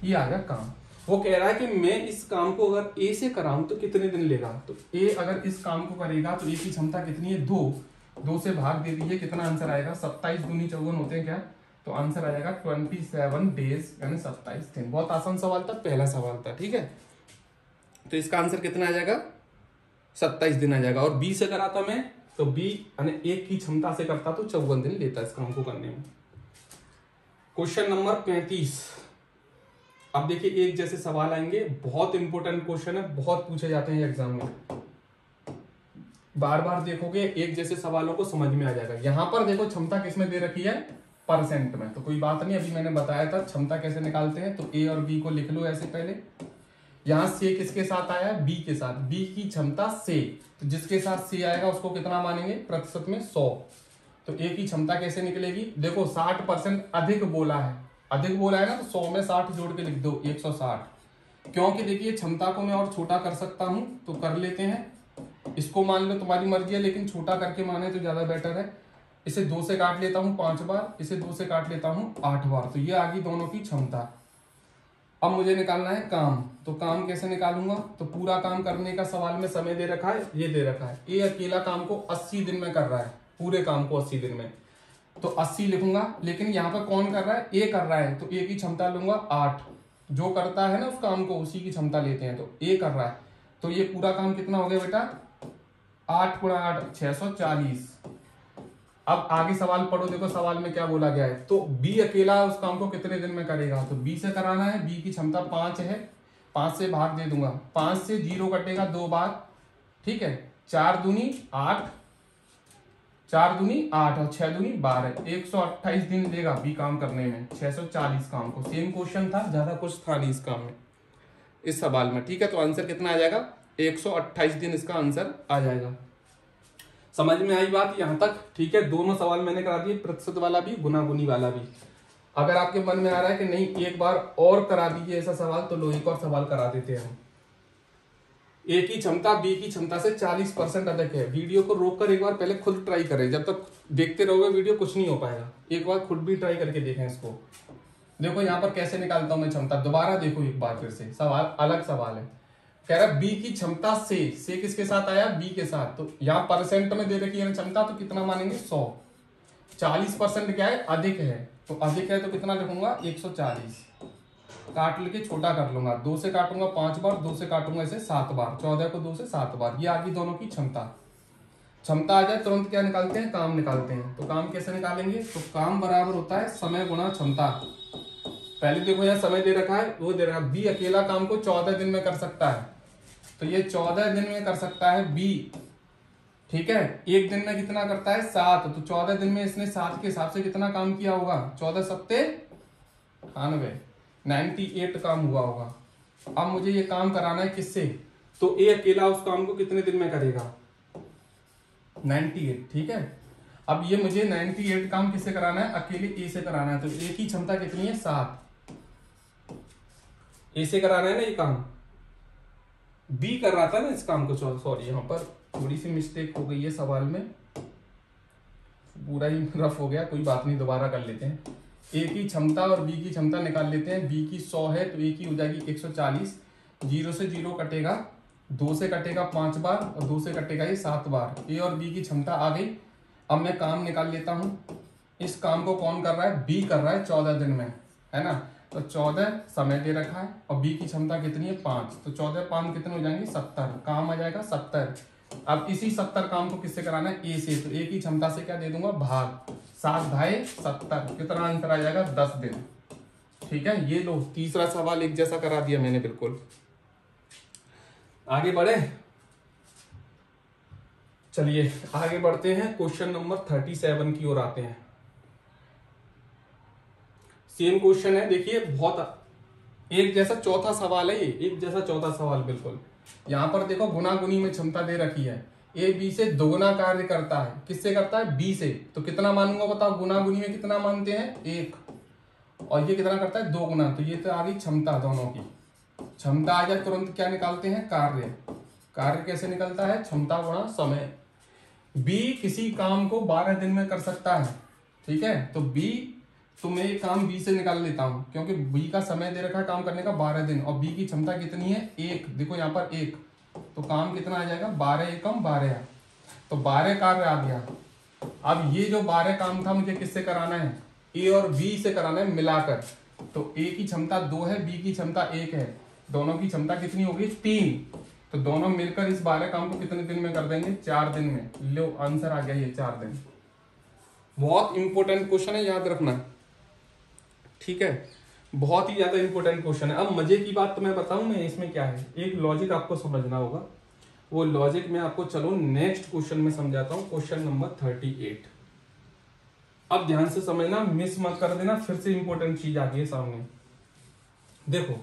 Speaker 2: ये आ गया काम। वो कह रहा है कि मैं इस काम को अगर ए से कराऊं तो कितने दिन लेगा, तो ए अगर इस काम को करेगा तो ए की क्षमता कितनी है 2 से भाग दे दीजिए, कितना आंसर आएगा 27 दूनी 54 होते हैं क्या, तो आंसर आ जाएगा 27 डेज यानी 27 दिन। बहुत आसान सवाल था, पहला सवाल था। ठीक है, तो इसका आंसर कितना आ जाएगा 27 दिन आ जाएगा। और बी से कराता मैं तो बी यानी एक की क्षमता से करता तो 54 दिन लेता इस काम को करने में। Question number 35। अब देखिए एक जैसे सवाल आएंगे, बहुत इंपॉर्टेंट क्वेश्चन है, बहुत पूछे जाते हैं एग्जाम में। बार बार देखोगे एक जैसे सवालों को समझ में आ जाएगा। यहां पर देखो क्षमता किसमें दे रखी है परसेंट में, तो कोई बात नहीं, अभी मैंने बताया था क्षमता कैसे निकालते हैं। तो ए और बी को लिख लो ऐसे पहले। यहां से किसके साथ आया है बी के साथ, बी की क्षमता से, तो जिसके साथ से आएगा उसको कितना मानेंगे प्रतिशत में 100। तो ए की क्षमता कैसे निकलेगी, देखो 60% अधिक बोला है, अधिक बोला है ना, तो 100 में 60 जोड़ के लिख दो 160। क्योंकि देखिए क्षमता को मैं और छोटा कर सकता हूं, तो कर लेते हैं। इसको मान लो, तुम्हारी मर्जी है, लेकिन छोटा करके माने तो ज्यादा बेटर है। इसे 2 से काट लेता हूं 5 बार, इसे 2 से काट लेता हूं 8 बार, तो ये आ गई दोनों की क्षमता। अब मुझे निकालना है काम, तो काम कैसे निकालूंगा, तो पूरा काम करने का सवाल में समय दे रखा है, ये दे रखा है। ये अकेला काम को 80 दिन में कर रहा है, पूरे काम को 80 दिन में, तो 80 लिखूंगा। लेकिन यहाँ पर कौन कर रहा है, ए कर रहा है, तो ए की क्षमता लूंगा 8। जो करता है ना उस काम को उसी की क्षमता लेते हैं, तो ए कर रहा है, तो ये पूरा काम कितना हो गया बेटा 8 × 8 640। अब आगे सवाल पढ़ो, देखो सवाल में क्या बोला गया है। तो बी अकेला उस काम को कितने दिन में करेगा, तो बी से कराना है, बी की क्षमता 5 है, 5 से भाग दे दूंगा, 5 से 0 कटेगा 2 बार। ठीक है, 4 दूनी 8, 4 दूनी 8 और 6 दूनी 12, 128 दिन लेगा बी काम करने में, 640 काम को। सेम क्वेश्चन था, ज्यादा कुछ था नहीं इस काम में, इस सवाल में। ठीक है, तो आंसर कितना आ जाएगा 128 दिन इसका आंसर आ जाएगा। समझ में आई बात यहां तक। ठीक है, दोनों सवाल मैंने करा दिए, प्रतिशत वाला भी गुना-गुनी वाला भी। अगर आपके मन में आ रहा है कि नहीं एक बार और करा दीजिए ऐसा सवाल, तो लो एक और सवाल करा देते हैं हम। ए की क्षमता बी की क्षमता से 40% अधिक है। वीडियो को रोककर एक बार पहले खुद ट्राई करें, जब तक देखते रहोगे वीडियो कुछ नहीं हो पाएगा। एक बार खुद भी ट्राई करके देखें इसको। देखो यहाँ पर कैसे निकालता हूं मैं क्षमता, दोबारा देखो एक बार फिर से, सवाल अलग सवाल है। कह रहा बी की क्षमता से किसके साथ आया बी के साथ, तो यहाँ परसेंट में दे रखी है क्षमता, तो कितना मानेंगे 100। 40% क्या है अधिक है, तो अधिक है तो कितना लिखूंगा 140, काट लेके छोटा कर लूंगा, 2 से काटूंगा 5 बार, 2 से काटूंगा इसे 7 बार, 14 को 2 से 7 बार। ये आगे दोनों की क्षमता। क्षमता आ जाए तुरंत क्या निकालते हैं, काम निकालते हैं। तो काम कैसे निकालेंगे, तो काम बराबर होता है समय गुणा क्षमता। पहले देखो यहाँ समय दे रखा है, वो दे रखा है बी अकेला काम को 14 दिन में कर सकता है, तो ये 14 दिन में कर सकता है बी। ठीक है, एक दिन में कितना करता है 7, तो 14 दिन में इसने 7 के हिसाब से कितना काम किया होगा, 14 सत्ते 98 काम हुआ होगा। अब मुझे ये काम कराना है किससे, तो ए अकेला उस काम को कितने दिन में करेगा 98। ठीक है, अब ये मुझे 98 काम किससे कराना है, अकेले ए से कराना है, तो ए की क्षमता कितनी है 7, ए से कराना है ना ये काम। बी कर रहा था ना इस काम को, सॉरी यहाँ पर थोड़ी सी मिस्टेक हो गई है सवाल में, पूरा ही रफ हो गया, कोई बात नहीं दोबारा कर लेते हैं। ए की क्षमता और बी की क्षमता निकाल लेते हैं। बी की 100 है तो ए की हो जाएगी 140, 0 से 0 कटेगा, 2 से कटेगा 5 बार और 2 से कटेगा ये 7 बार। ए और बी की क्षमता आ गई। अब मैं काम निकाल लेता हूँ। इस काम को कौन कर रहा है, बी कर रहा है 14 दिन में, है ना, तो 14 समय दे रखा है और बी की क्षमता कितनी है 5, तो 14 5 कितने हो जाएंगे 70, काम आ जाएगा 70। अब इसी 70 काम को किससे कराना है, ए से, तो ए की क्षमता से क्या दे दूंगा भाग, 7 भाई 70, कितना आंसर आ जाएगा 10 दिन। ठीक है, ये लो तीसरा सवाल एक जैसा करा दिया मैंने बिल्कुल। आगे बढ़े, चलिए आगे बढ़ते हैं, क्वेश्चन नंबर 37 की ओर आते हैं। सेम क्वेश्चन है, देखिए बहुत एक जैसा चौथा सवाल है, ये एक जैसा चौथा सवाल बिल्कुल। यहाँ पर देखो गुना गुनी में क्षमता दे रखी है, ए बी से दोगुना कार्य करता है, किससे करता है, बी से। तो कितना मानूंगा बताओ, गुना गुनी में कितना मानते हैं, 1, और ये कितना करता है, 2 गुना। तो ये तो आ गई क्षमता, दोनों की क्षमता आ जाए तुरंत क्या निकालते हैं, कार्य। कार्य कैसे निकलता है, क्षमता गुणा समय। बी किसी काम को 12 दिन में कर सकता है, ठीक है। तो बी, तो मैं ये काम बी से निकाल लेता हूं, क्योंकि बी का समय दे रखा है काम करने का 12 दिन, और बी की क्षमता कितनी है, 1। देखो यहाँ पर 1, तो काम कितना आ जाएगा, 12 एकम 12, तो 12 कार्य आ गया। अब ये जो 12 काम था मुझे किससे कराना है, ए और बी से कराना है मिलाकर। तो ए की क्षमता 2 है, बी की क्षमता 1 है, दोनों की क्षमता कितनी होगी, 3। तो दोनों मिलकर इस 12 काम को कितने दिन में कर देंगे, 4 दिन में। लो आंसर आ गया ये 4 दिन। बहुत इंपॉर्टेंट क्वेश्चन है, याद रखना, ठीक है, बहुत ही ज्यादा इंपॉर्टेंट क्वेश्चन है। अब मजे की बात तो मैं बताऊं, मैं इसमें क्या है, एक लॉजिक आपको समझना होगा, वो लॉजिक मैं आपको चलो नेक्स्ट क्वेश्चन में समझाता हूं, क्वेश्चन नंबर 38। अब ध्यान से समझना, मिस मत कर देना, फिर से इंपॉर्टेंट चीज आ गई है सामने। देखो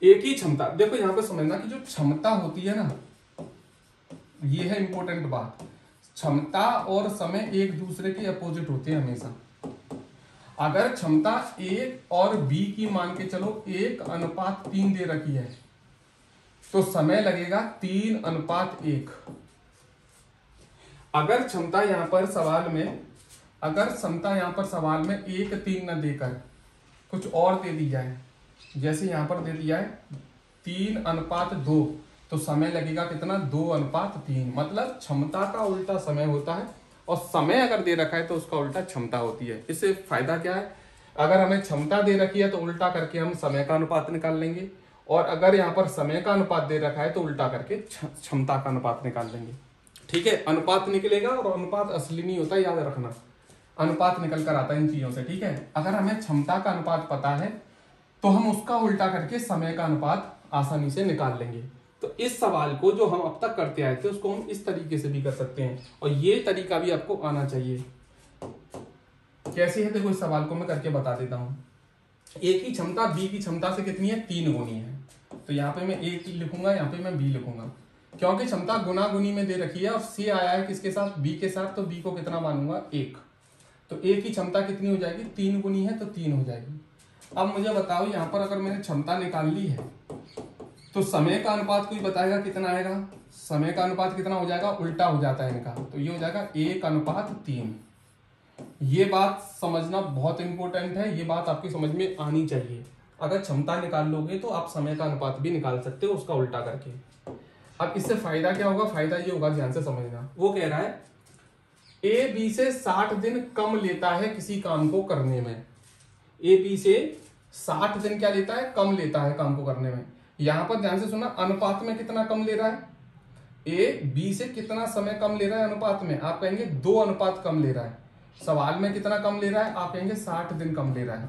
Speaker 2: एक ही क्षमता, देखो यहां पे समझना कि जो क्षमता होती है ना, ये है इंपॉर्टेंट बात, क्षमता और समय एक दूसरे के अपोजिट होते हैं हमेशा। अगर क्षमता 1 और बी की मान के चलो 1:3 दे रखी है, तो समय लगेगा 3:1। अगर क्षमता यहां पर सवाल में, अगर क्षमता यहां पर सवाल में 1:3 न देकर कुछ और दे दी जाए, जैसे यहां पर दे दिया है 3:2, तो समय लगेगा कितना, 2:3। मतलब क्षमता का उल्टा समय होता है, और समय अगर दे रखा है तो उसका उल्टा क्षमता होती है। इससे फायदा क्या है, अगर हमें क्षमता दे रखी है तो उल्टा करके हम समय का अनुपात निकाल लेंगे, और अगर यहाँ पर समय का अनुपात दे रखा है तो उल्टा करके क्षमता का अनुपात निकाल लेंगे, ठीक है। अनुपात निकलेगा, और अनुपात असली नहीं होता, याद रखना, अनुपात निकल कर आता है इन चीजों से, ठीक है। अगर हमें क्षमता का अनुपात पता है तो हम उसका उल्टा करके समय का अनुपात आसानी से निकाल लेंगे। तो इस सवाल को जो हम अब तक करते आए थे उसको हम इस तरीके से भी कर सकते हैं, और ये तरीका भी आपको आना चाहिए। कैसे है, देखो इस सवाल को मैं करके बता देता हूं। ए की क्षमता बी की क्षमता से कितनी है, 3 गुनी है। तो यहाँ पे मैं ए लिखूंगा, यहाँ पे मैं बी लिखूंगा, क्योंकि क्षमता गुना गुनी में दे रखी है, और सी आया है किसके साथ, बी के साथ। तो बी को कितना मानूंगा, 1। तो ए की क्षमता कितनी हो जाएगी, 3 गुनी है, तो 3 हो जाएगी। अब मुझे बताओ, यहाँ पर अगर मैंने क्षमता निकाल ली है तो समय का अनुपात कोई बताएगा कितना आएगा, समय का अनुपात कितना हो जाएगा, उल्टा हो जाता है इनका, तो ये हो जाएगा 1:3। ये बात समझना बहुत इंपॉर्टेंट है, ये बात आपकी समझ में आनी चाहिए। अगर क्षमता निकाल लोगे तो आप समय का अनुपात भी निकाल सकते हो उसका उल्टा करके। अब इससे फायदा क्या होगा, फायदा ये होगा, ध्यान से समझना। वो कह रहा है ए बी से 60 दिन कम लेता है किसी काम को करने में। ए बी से 60 दिन क्या लेता है, कम लेता है काम को करने में। यहां पर ध्यान से सुनना, अनुपात में कितना कम ले रहा है, ए बी से कितना समय कम ले रहा है अनुपात में, आप कहेंगे 2 अनुपात कम ले रहा है। सवाल में कितना कम ले रहा है, आप कहेंगे 60 दिन कम ले रहा है।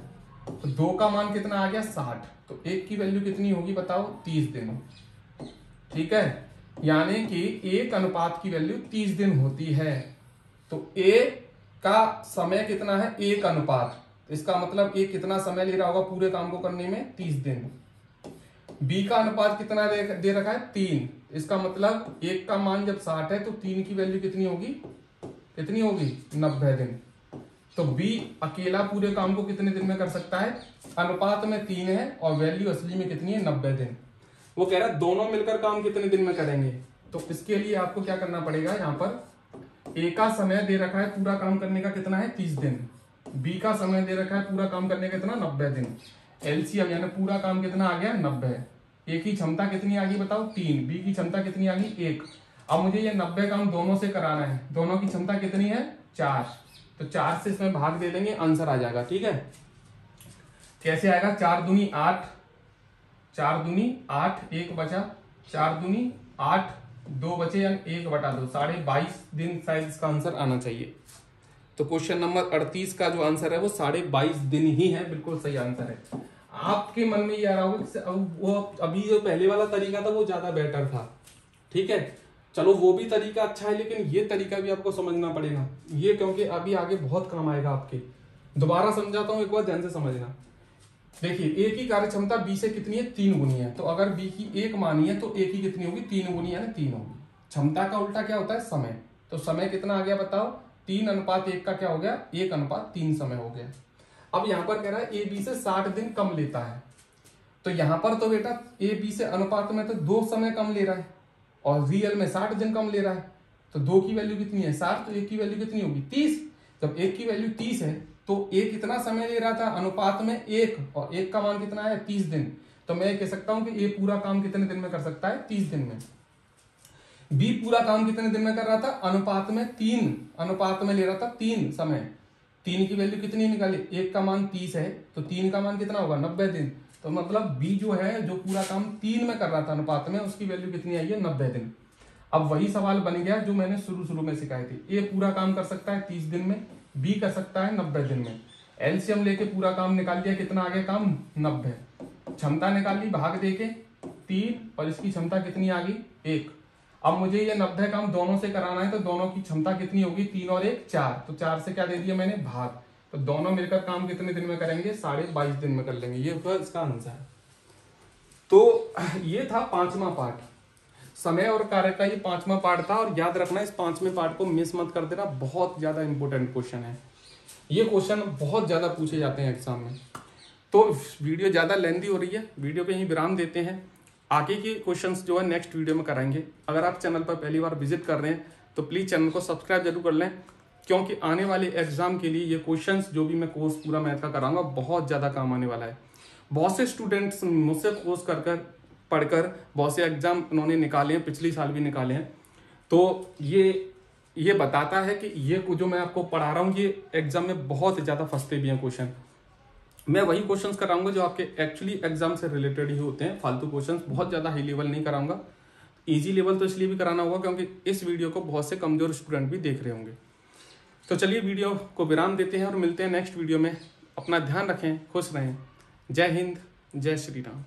Speaker 2: तो 2 का मान कितना आ गया, 60। तो 1 की वैल्यू कितनी होगी बताओ, 30 दिन, ठीक है। यानी कि 1 अनुपात की वैल्यू 30 दिन होती है। तो ए का समय कितना है, 1 अनुपात, इसका मतलब ए कितना समय ले रहा होगा पूरे काम को करने में, 30 दिन। बी का अनुपात कितना दे रखा है, 3, इसका मतलब 1 का मान जब 60 है तो 3 की वैल्यू कितनी होगी, कितनी होगी, 90 दिन। तो बी अकेला पूरे काम को कितने दिन में कर सकता है, अनुपात में 3 है और वैल्यू असली में कितनी है, 90 दिन। वो कह रहा है दोनों मिलकर काम कितने दिन में करेंगे। तो इसके लिए आपको क्या करना पड़ेगा, यहाँ पर ए का समय दे रखा है पूरा काम करने का कितना है, 30 दिन। बी का समय दे रखा है पूरा काम करने का कितना, 90 दिन। एलसीएम यानी पूरा काम कितना आ गया, 90। ए की क्षमता कितनी आ गई बताओ, 3। बी की क्षमता कितनी आ गई, 1। अब मुझे ये 90 काम दोनों से कराना है, दोनों की क्षमता कितनी है, 4। तो 4 से इसमें भाग दे देंगे, आंसर आ जाएगा, ठीक है। कैसे आएगा, 4 दूनी 8, 4 दूनी 8, 1 बचा, 4 दूनी 8, 2 बचे, यानी 1/2, 22.5 दिन शायद इसका आंसर आना चाहिए। तो क्वेश्चन नंबर 38 का जो आंसर है वो 22.5 दिन ही है, बिल्कुल सही आंसर है। आपके मन में ये आ रहा होगा वो अभी जो पहले वाला तरीका था वो ज्यादा बेटर था, ठीक है। चलो वो भी तरीका अच्छा है, लेकिन ये तरीका भी आपको समझना पड़ेगा, ये क्योंकि अभी आगे बहुत काम आएगा आपके। दोबारा समझाता हूं, एक बार ध्यान से समझना। देखिए ए की कार्य क्षमता बी से कितनी है, 3 गुनी है। तो अगर बी की 1 मानी है तो ए की कितनी होगी, 3 गुनी यानी 3 होगी। क्षमता का उल्टा क्या होता है, समय। तो समय कितना आ गया बताओ, 3:1 का क्या हो गया, 1:3 समय हो गया। अब यहां पर कह रहा है ए बी से 60 दिन कम लेता है। तो यहां पर तो बेटा ए बी से अनुपात में तो 2 समय कम ले रहा है और रियल में 60 दिन कम ले रहा है। तो 2 की वैल्यू कितनी है, 60, तो 1 की वैल्यू कितनी होगी, 30। जब 1 की वैल्यू 30 है तो ए कितना समय ले रहा था, अनुपात में 1, और 1 का मान कितना है, 30 दिन। तो मैं कह सकता हूं कि ए पूरा काम कितने दिन में कर सकता है, 30 दिन में। बी पूरा काम कितने दिन में कर रहा था, अनुपात में 3, अनुपात में ले रहा था 3 समय। 3 की वैल्यू कितनी निकाली, 1 का मान 30 है तो 3 का मान कितना होगा, 90 दिन। तो मतलब बी जो है, जो पूरा काम 3 में कर रहा था अनुपात में, उसकी वैल्यू कितनी आई है, 90 दिन। अब वही सवाल बन गया जो मैंने शुरू में सिखाए थे। ए पूरा काम कर सकता है 30 दिन में, बी कर सकता है 90 दिन में। एलसीएम लेके पूरा काम निकाल दिया, कितना आ गया काम, 90। क्षमता निकाल ली, भाग देके 3, और इसकी क्षमता कितनी आ गई, 1। अब मुझे ये 90 काम दोनों से कराना है, तो दोनों की क्षमता कितनी होगी, 3 और 1 4। तो 4 से क्या दे दिया मैंने, भाग। तो दोनों मिलकर काम कितने दिन में करेंगे, 22.5 दिन में कर लेंगे। ये होगा इसका आंसर। तो ये था 5वां पार्ट, समय और कार्य का ये 5वां पार्ट था। और याद रखना, इस 5वें पार्ट को मिस मत कर देना, बहुत ज्यादा इंपॉर्टेंट क्वेश्चन है। ये क्वेश्चन बहुत ज्यादा पूछे जाते हैं एग्जाम में। तो वीडियो ज्यादा लेंथी हो रही है, वीडियो पे ही विराम देते हैं। आगे के क्वेश्चंस जो है नेक्स्ट वीडियो में कराएंगे। अगर आप चैनल पर पहली बार विजिट कर रहे हैं तो प्लीज चैनल को सब्सक्राइब जरूर कर लें, क्योंकि आने वाले एग्जाम के लिए ये क्वेश्चंस जो भी मैं कोर्स पूरा मैथ का कराऊंगा बहुत ज्यादा काम आने वाला है। बहुत से स्टूडेंट्स मुझसे कोर्स कर पढ़कर बहुत से एग्जाम उन्होंने निकाले हैं, पिछले साल भी निकाले हैं। तो ये बताता है कि ये जो मैं आपको पढ़ा रहा हूँ ये एग्जाम में बहुत ज्यादा फंसते भी हैं क्वेश्चन। मैं वही क्वेश्चंस कराऊंगा जो आपके एक्चुअली एग्जाम से रिलेटेड ही होते हैं, फालतू क्वेश्चंस बहुत ज्यादा हाई लेवल नहीं कराऊंगा। इजी लेवल तो इसलिए भी कराना होगा क्योंकि इस वीडियो को बहुत से कमजोर स्टूडेंट भी देख रहे होंगे। तो चलिए वीडियो को विराम देते हैं और मिलते हैं नेक्स्ट वीडियो में। अपना ध्यान रखें, खुश रहें। जय हिंद, जय श्री राम।